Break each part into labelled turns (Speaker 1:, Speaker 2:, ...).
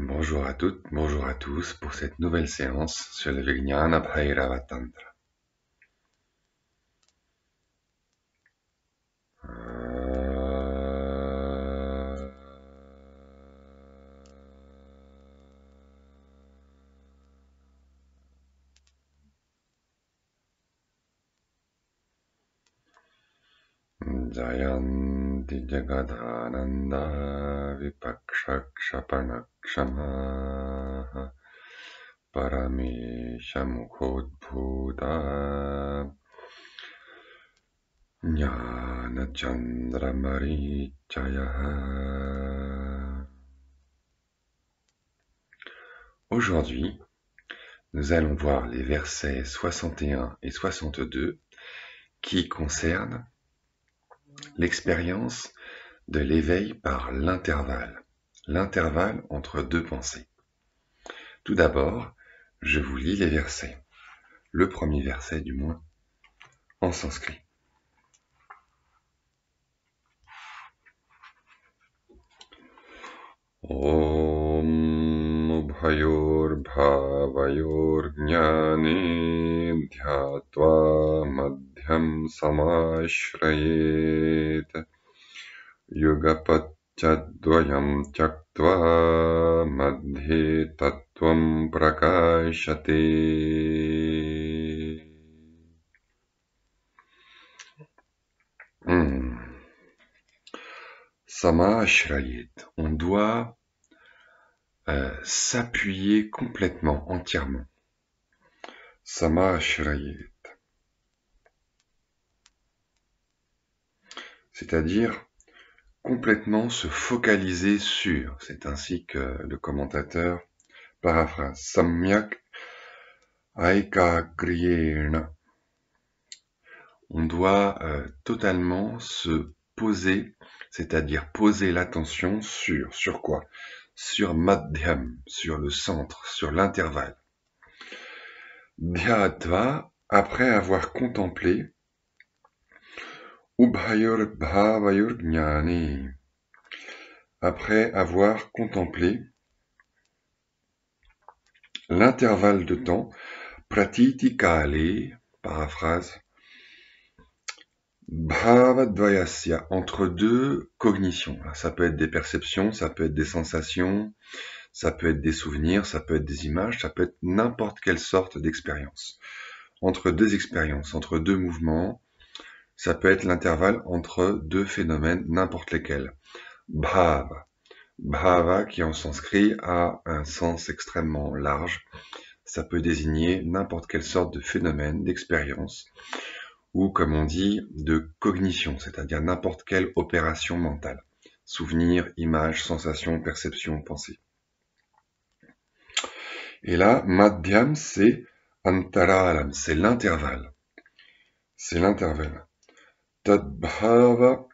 Speaker 1: Bonjour à toutes, bonjour à tous pour cette nouvelle séance sur le Vijnana Bhairava Tantra. Jayanti Jagadhananda Vipakshakshapanakshamah Paramesha Mukhodbhuta Jnana Chandra Marichayaha. Aujourd'hui, nous allons voir les versets 61 et 62 qui concernent l'expérience de l'éveil par l'intervalle entre deux pensées. Tout d'abord, je vous lis les versets, le premier verset du moins, en sanskrit. Om Ubhayor Bhavayor Jnane Dhyatva Madhyam Samashrayet Yugapatchadvayam Chaktva Madhe Tattvam Prakashate. Samashrayet, on doit s'appuyer complètement, entièrement. Samashrayet, c'est-à-dire complètement se focaliser sur. C'est ainsi que le commentateur paraphrase. Samyak Aikagriyena. On doit totalement se poser, c'est-à-dire poser l'attention sur quoi? Sur Madhyam, sur le centre, sur l'intervalle. Dhyatva, après avoir contemplé Ubhayor Bhavayor Jnani, après avoir contemplé l'intervalle de temps, Pratiti Kale, paraphrase, Bhavadvayasya, entre deux cognitions. Ça peut être des perceptions, ça peut être des sensations, ça peut être des souvenirs, ça peut être des images, ça peut être n'importe quelle sorte d'expérience. Entre deux expériences, entre deux mouvements, ça peut être l'intervalle entre deux phénomènes, n'importe lesquels. Bhava. Bhava, qui en sanskrit a un sens extrêmement large. Ça peut désigner n'importe quelle sorte de phénomène, d'expérience, ou comme on dit, de cognition, c'est-à-dire n'importe quelle opération mentale. Souvenir, image, sensation, perception, pensée. Et là, Madhyam, c'est Antaralam, c'est l'intervalle. C'est l'intervalle. Tadbhava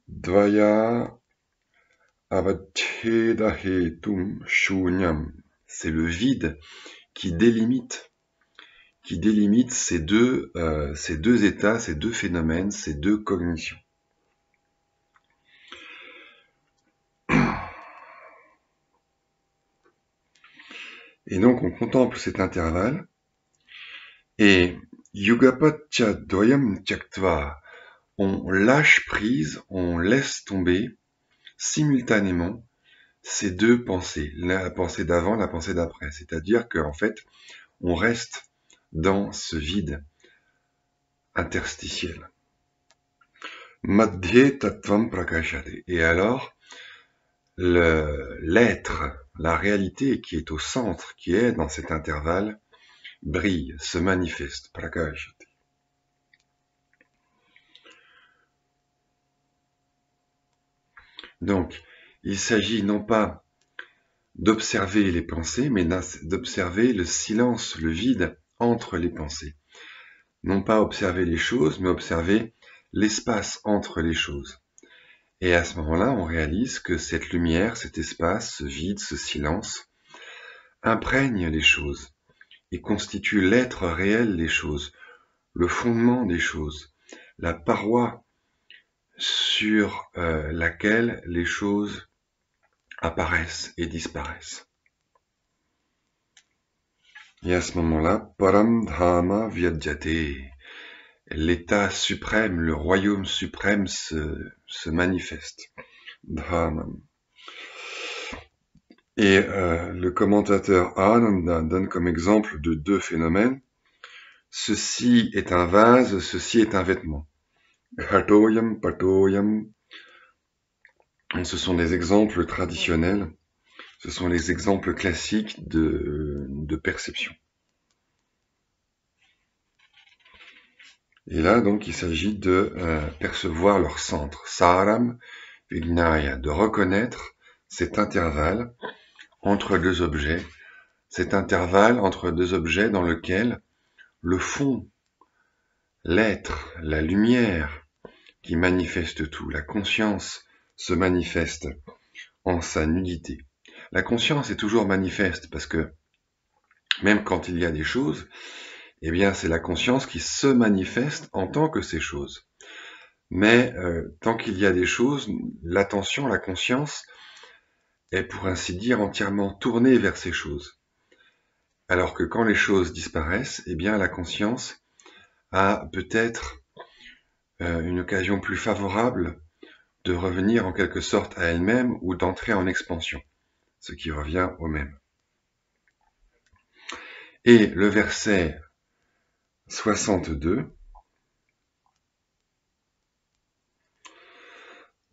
Speaker 1: Dvaya Avachhedahetum Shunyam. C'est le vide qui délimite ces deux états, ces deux phénomènes, ces deux cognitions. Et donc on contemple cet intervalle, et Yugapatcha Dvayam Tyaktva, on lâche prise, on laisse tomber simultanément ces deux pensées, la pensée d'avant, la pensée d'après. C'est-à-dire qu'en fait, on reste dans ce vide interstitiel. Madhye Tattvam Prakashate. Et alors, l'être, la réalité qui est au centre, qui est dans cet intervalle, brille, se manifeste. Prakashate. Donc, il s'agit non pas d'observer les pensées, mais d'observer le silence, le vide entre les pensées. Non pas observer les choses, mais observer l'espace entre les choses. Et à ce moment-là, on réalise que cette lumière, cet espace, ce vide, ce silence, imprègne les choses et constitue l'être réel des choses, le fondement des choses, la paroi sur laquelle les choses apparaissent et disparaissent. Et à ce moment-là, Param Dhama Vyajyate, l'état suprême, le royaume suprême se manifeste. Dhamam. Et le commentateur Ananda donne comme exemple de deux phénomènes. Ceci est un vase, ceci est un vêtement. Hatoyam, patoyam. Ce sont des exemples traditionnels, ce sont les exemples classiques de perception. Et là, donc, il s'agit de percevoir leur centre, saram vignaya, de reconnaître cet intervalle entre deux objets, cet intervalle entre deux objets dans lequel le fond, l'être, la lumière qui manifeste tout, la conscience se manifeste en sa nudité. La conscience est toujours manifeste parce que même quand il y a des choses, eh bien, c'est la conscience qui se manifeste en tant que ces choses. Mais tant qu'il y a des choses, l'attention, la conscience est, pour ainsi dire, entièrement tournée vers ces choses. Alors que quand les choses disparaissent, eh bien, la conscience a peut-être une occasion plus favorable de revenir en quelque sorte à elle-même ou d'entrer en expansion, ce qui revient au même. Et le verset 62,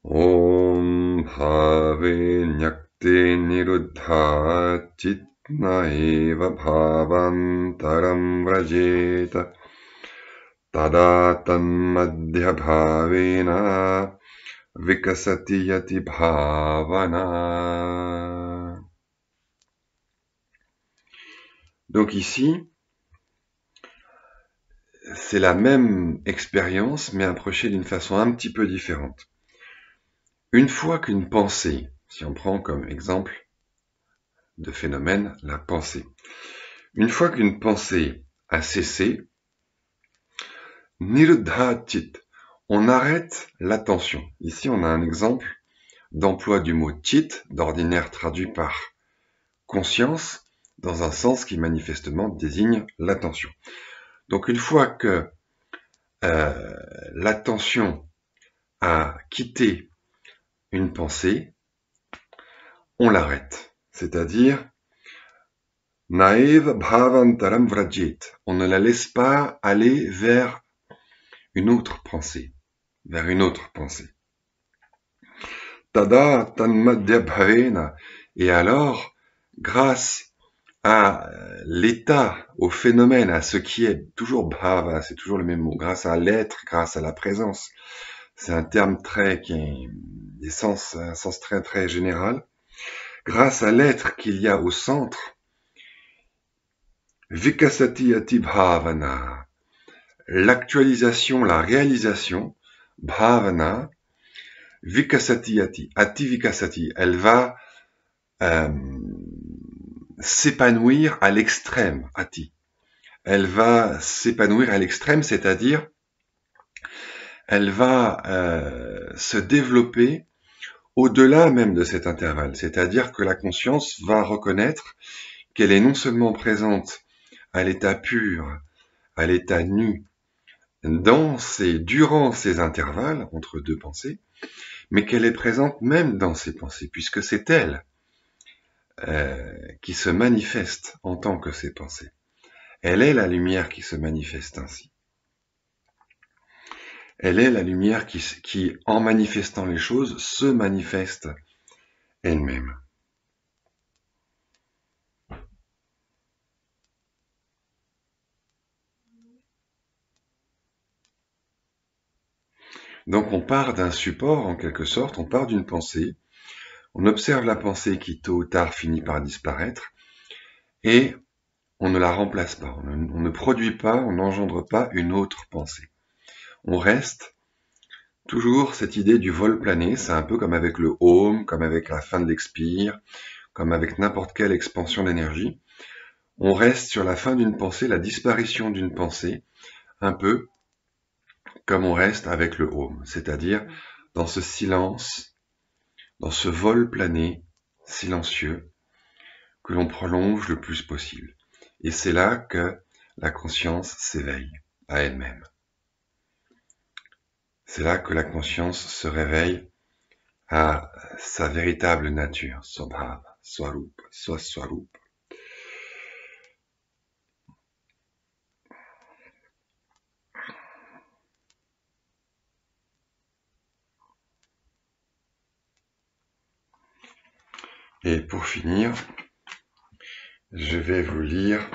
Speaker 1: Om Bhave Nyakte Niruddha Chitna Eva Bhavam Taram Vrajeta Tada Tanmadhya Bhavena Vikasati Yati Bhavana. Donc ici, c'est la même expérience, mais approchée d'une façon un petit peu différente. Une fois qu'une pensée, si on prend comme exemple de phénomène la pensée, une fois qu'une pensée a cessé, niruddha chit, on arrête l'attention. Ici, on a un exemple d'emploi du mot chit, d'ordinaire traduit par conscience, dans un sens qui manifestement désigne l'attention. Donc une fois que l'attention a quitté une pensée, on l'arrête. C'est-à-dire, naev bhavantaram vrajit, on ne la laisse pas aller vers une autre pensée, Tada tanmadhya bhavena, et alors, grâce à l'état, au phénomène, à ce qui est toujours bhava, c'est toujours le même mot, grâce à l'être, grâce à la présence. C'est un terme qui a un sens très très général. Grâce à l'être qu'il y a au centre, vikasati ati bhavana, l'actualisation, la réalisation, bhavana, vikasati ati vikasati, elle va s'épanouir à l'extrême, ati. Elle va s'épanouir à l'extrême, c'est-à-dire elle va se développer au-delà même de cet intervalle. C'est-à-dire que la conscience va reconnaître qu'elle est non seulement présente à l'état pur, à l'état nu, durant ces intervalles entre deux pensées, mais qu'elle est présente même dans ces pensées, puisque c'est elle qui se manifeste en tant que ces pensées. Elle est la lumière qui se manifeste ainsi. Elle est la lumière qui, en manifestant les choses, se manifeste elle-même. Donc on part d'un support, en quelque sorte, on part d'une pensée, on observe la pensée qui tôt ou tard finit par disparaître, et on ne la remplace pas, on ne produit pas, on n'engendre pas une autre pensée. On reste toujours cette idée du vol plané, c'est un peu comme avec le Om, comme avec la fin de l'expire, comme avec n'importe quelle expansion d'énergie. On reste sur la fin d'une pensée, la disparition d'une pensée, un peu comme on reste avec le Om, c'est-à-dire dans ce silence, dans ce vol plané, silencieux, que l'on prolonge le plus possible. Et c'est là que la conscience s'éveille à elle-même. C'est là que la conscience se réveille à sa véritable nature, Svabhava, Swarupa, Swaswarupa. Et pour finir, je vais vous lire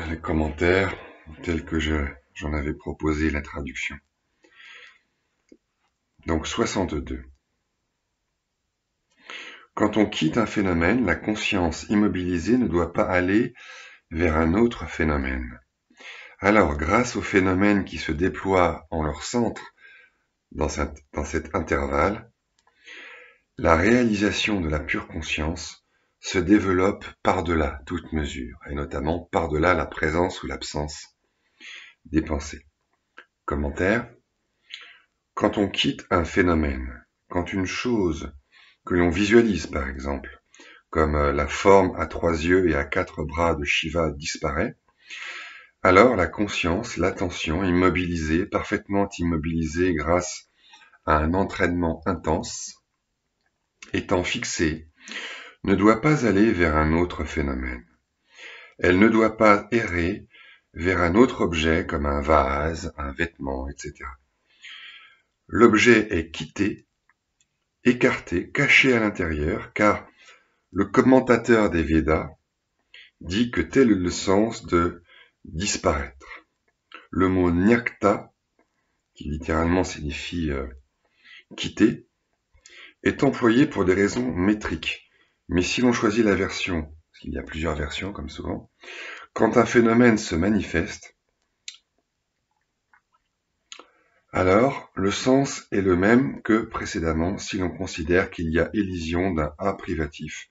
Speaker 1: les commentaires tels que j'en avais proposé la traduction. Donc 62. Quand on quitte un phénomène, la conscience immobilisée ne doit pas aller vers un autre phénomène. Alors, grâce aux phénomènes qui se déploient en leur centre dans cet intervalle, la réalisation de la pure conscience se développe par-delà toute mesure, et notamment par-delà la présence ou l'absence des pensées. Commentaire. Quand on quitte un phénomène, quand une chose que l'on visualise par exemple, comme la forme à 3 yeux et à 4 bras de Shiva disparaît, alors la conscience, l'attention immobilisée, parfaitement immobilisée grâce à un entraînement intense, étant fixée, ne doit pas aller vers un autre phénomène. Elle ne doit pas errer vers un autre objet comme un vase, un vêtement, etc. L'objet est quitté, écarté, caché à l'intérieur, car le commentateur des Védas dit que tel est le sens de disparaître. Le mot nyakta, qui littéralement signifie quitter, est employé pour des raisons métriques. Mais si l'on choisit la version, parce qu'il y a plusieurs versions comme souvent, quand un phénomène se manifeste, alors le sens est le même que précédemment si l'on considère qu'il y a élision d'un A privatif,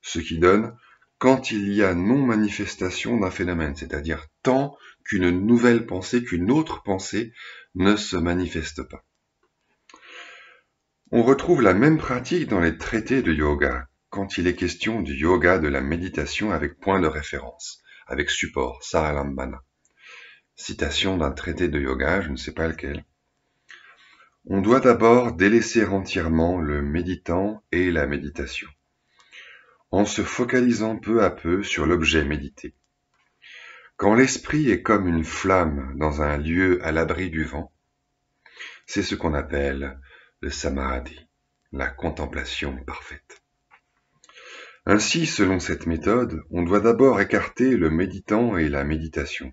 Speaker 1: ce qui donne quand il y a non-manifestation d'un phénomène, c'est-à-dire tant qu'une nouvelle pensée, qu'une autre pensée ne se manifeste pas. On retrouve la même pratique dans les traités de yoga, quand il est question du yoga de la méditation avec point de référence, avec support, saralambana. Citation d'un traité de yoga, je ne sais pas lequel. On doit d'abord délaisser entièrement le méditant et la méditation, en se focalisant peu à peu sur l'objet médité. Quand l'esprit est comme une flamme dans un lieu à l'abri du vent, c'est ce qu'on appelle le samadhi, la contemplation parfaite. Ainsi, selon cette méthode, on doit d'abord écarter le méditant et la méditation,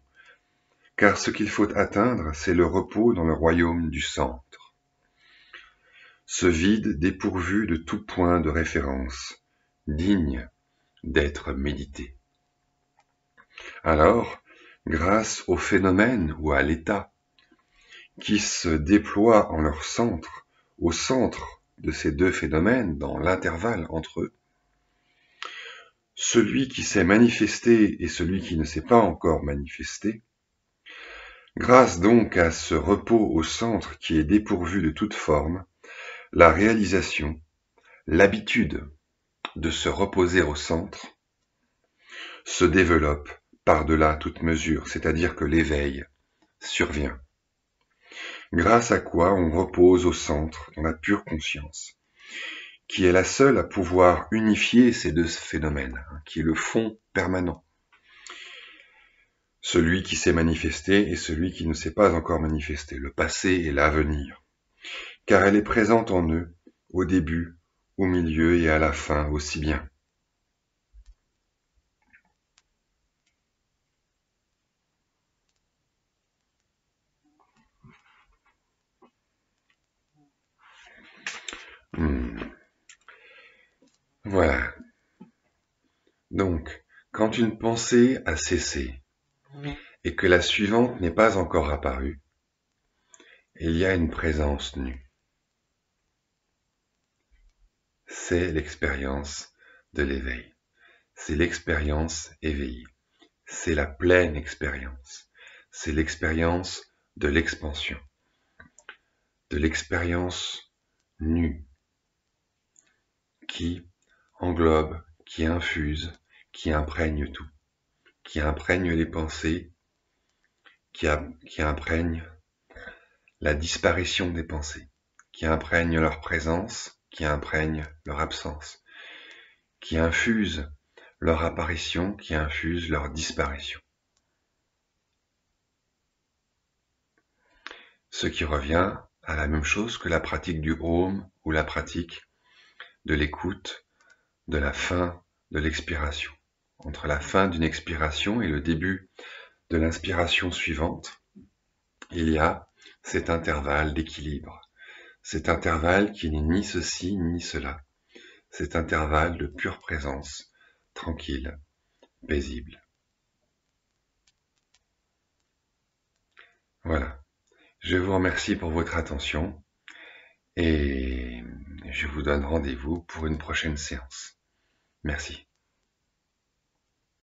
Speaker 1: car ce qu'il faut atteindre, c'est le repos dans le royaume du centre. Ce vide dépourvu de tout point de référence, digne d'être médité. Alors, grâce au phénomène ou à l'état qui se déploient en leur centre, au centre de ces deux phénomènes, dans l'intervalle entre eux, celui qui s'est manifesté et celui qui ne s'est pas encore manifesté, grâce donc à ce repos au centre qui est dépourvu de toute forme, la réalisation, l'habitude de se reposer au centre, se développe par-delà toute mesure, c'est-à-dire que l'éveil survient. Grâce à quoi on repose au centre, dans la pure conscience, qui est la seule à pouvoir unifier ces deux phénomènes, qui est le fond permanent. Celui qui s'est manifesté et celui qui ne s'est pas encore manifesté, le passé et l'avenir, car elle est présente en eux, au début, au milieu et à la fin aussi bien. Voilà. Donc, quand une pensée a cessé et que la suivante n'est pas encore apparue, il y a une présence nue. C'est l'expérience de l'éveil. C'est l'expérience éveillée. C'est la pleine expérience. C'est l'expérience de l'expansion, de l'expérience nue. qui englobe, qui infuse, qui imprègne tout, qui imprègne les pensées, qui imprègne la disparition des pensées, qui imprègne leur présence, qui imprègne leur absence, qui infuse leur apparition, qui infuse leur disparition. Ce qui revient à la même chose que la pratique du Om ou la pratique de l'écoute, de la fin de l'expiration. Entre la fin d'une expiration et le début de l'inspiration suivante, il y a cet intervalle d'équilibre, cet intervalle qui n'est ni ceci ni cela, cet intervalle de pure présence, tranquille, paisible. Voilà. Je vous remercie pour votre attention et je vous donne rendez-vous pour une prochaine séance. Merci.